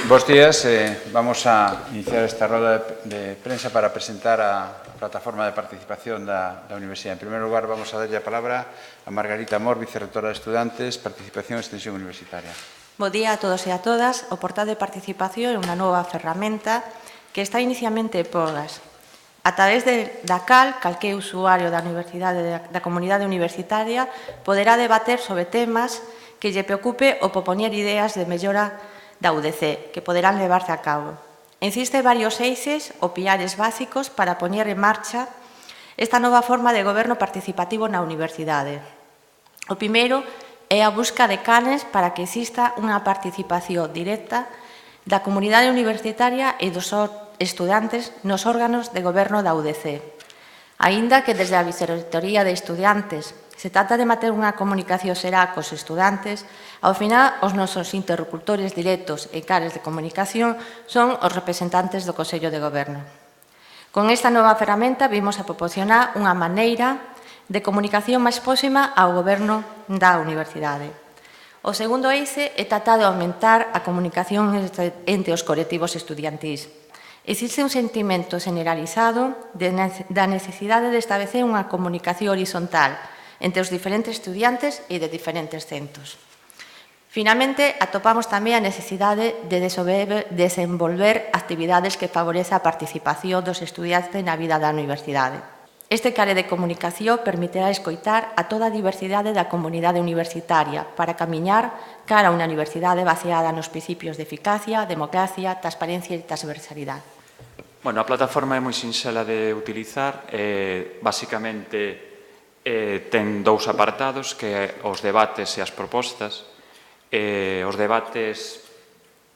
Bos días. Vamos a iniciar esta roda de prensa para presentar a plataforma de participación da Universidade. En primeiro lugar, vamos a darlle a palabra a Margarita Mor, vicerrectora de Estudantes, Participación e Extensión Universitaria. Bo día a todos e a todas. O portal de participación é unha nova ferramenta que está inicialmente polas. A través da cal, calquer usuario da comunidade universitaria poderá debater sobre temas que lle preocupe ou propoñer ideas de mellora da UDC, que poderán levarse a cabo. Existen varios eixes ou piares básicos para poñer en marcha esta nova forma de goberno participativo na universidade. O primeiro é a busca de canles para que exista unha participación directa da comunidade universitaria e dos estudantes nos órganos de goberno da UDC. Aínda que desde a Vicerrectoría de Estudantes se trata de manter unha comunicación será cos estudantes, ao final os nosos interlocutores directos e canles de comunicación son os representantes do Consello de Goberno. Con esta nova ferramenta vimos a proporcionar unha maneira de comunicación máis próxima ao goberno da universidade. O segundo eixe é tratar de aumentar a comunicación entre os colectivos estudiantís. Existe un sentimento generalizado da necesidade de establecer unha comunicación horizontal entre os diferentes estudiantes e de diferentes centros. Finalmente, atopamos tamén a necesidade de desenvolver actividades que favoreza a participación dos estudiantes na vida da universidade. Este canle de comunicación permitirá escoitar a toda a diversidade da comunidade universitaria para camiñar cara a unha universidade baseada nos principios de eficacia, democracia, transparencia e transversalidade. Bueno, a plataforma é moi sinxela de utilizar. Basicamente, ten dous apartados, que os debates e as propostas. Os debates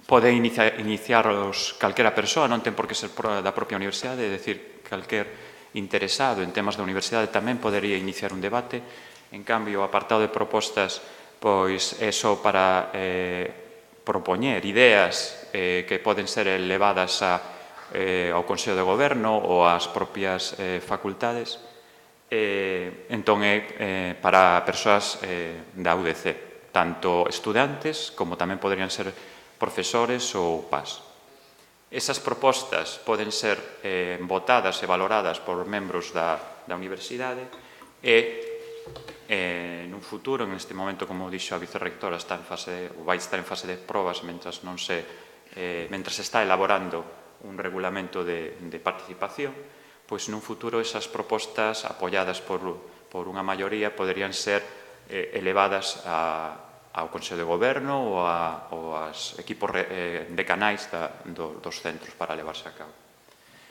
pode iniciarlos calquera persoa, non ten por que ser da propia universidade, é dicir, calquer interesado en temas da universidade tamén podería iniciar un debate. En cambio, o apartado de propostas pois é só para propoñer ideas que poden ser elevadas ao Consello de Goberno ou ás propias facultades. Entón é para persoas da UDC, tanto estudantes como tamén poderían ser profesores ou PAS. Esas propostas poden ser votadas e valoradas por membros da universidade e nun futuro, en este momento, como dixo a vicerrectora, vai estar en fase de probas mentras se está elaborando un regulamento de participación. Pois nun futuro esas propostas apoiadas por unha maioría poderían ser elevadas ao Consello de Goberno ou aos equipos decanais dos centros para levarse a cabo.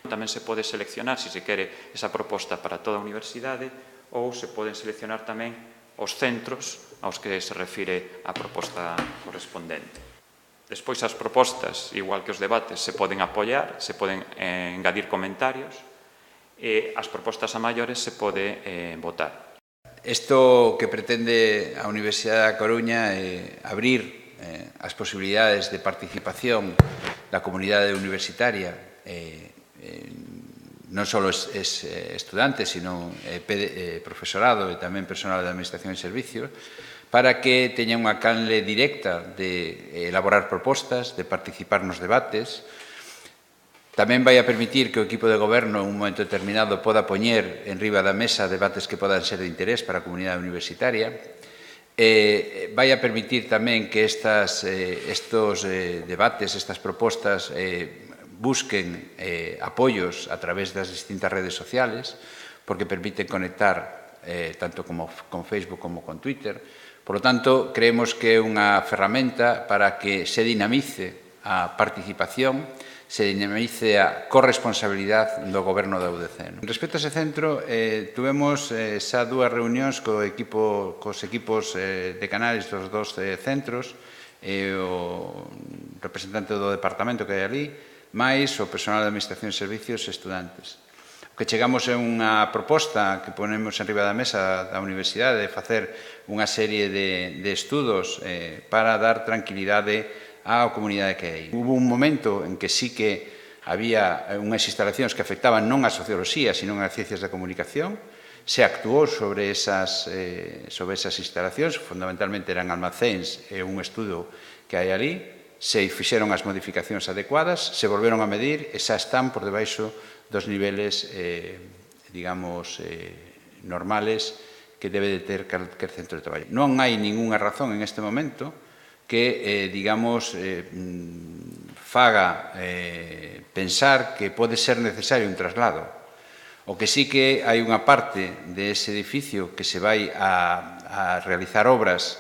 Tamén se pode seleccionar, se se quere, esa proposta para toda a universidade, ou se poden seleccionar tamén os centros aos que se refire a proposta correspondente. Despois as propostas, igual que os debates, se poden apoiar, se poden engadir comentarios, e as propostas a maiores se pode votar. Isto que pretende a Universidade da Coruña é abrir as posibilidades de participación da comunidade universitaria, non só estudantes, sino profesorado e tamén personal de Administración e Servicios, para que teña unha canle directa de elaborar propostas, de participar nos debates. Tamén vai a permitir que o equipo de goberno, en un momento determinado, poda poñer en riba da mesa debates que podan ser de interés para a comunidade universitaria. Vai a permitir tamén que estos debates, estas propostas, busquen apoios a través das distintas redes sociales, porque permiten conectar tanto con Facebook como con Twitter. Por lo tanto, creemos que é unha ferramenta para que se dinamice a participación, se dinamice a corresponsabilidade do goberno da UDC. Respecto a ese centro, tuvemos xa dúas reunións cos equipos decanales dos dos centros, o representante do departamento que hai ali, máis o personal de Administración e Servicios e estudantes. O que chegamos é unha proposta que ponemos en riba da mesa da universidade de facer unha serie de estudos para dar tranquilidade á comunidade que hai. Hubo un momento en que sí que había unhas instalacións que afectaban non a socioloxía, sino as ciencias da comunicación. Se actuou sobre esas instalacións, fundamentalmente eran almacéns e un estudo que hai ali, se fixeron as modificacións adecuadas, se volveron a medir e xa están por debaixo dos niveles, digamos, normales que debe de ter calquer centro de traballo. Non hai ningunha razón en este momento que, digamos, faga pensar que pode ser necesario un traslado. O que sí que hai unha parte dese edificio que se vai a realizar obras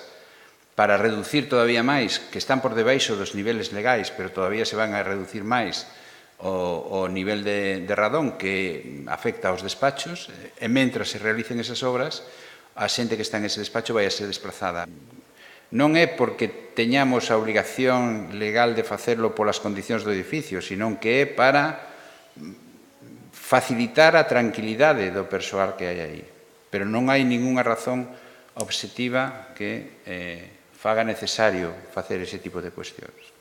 para reducir todavía máis, que están por debaixo dos niveles legais, pero todavía se van a reducir máis o nivel de radón que afecta aos despachos, e mentras se realicen esas obras, a xente que está en ese despacho vai a ser desplazada. Non é porque teñamos a obrigación legal de facelo polas condicións do edificio, senón que é para facilitar a tranquilidade do persoal que hai aí. Pero non hai ningunha razón obxectiva que faga necesario facer ese tipo de cuestións.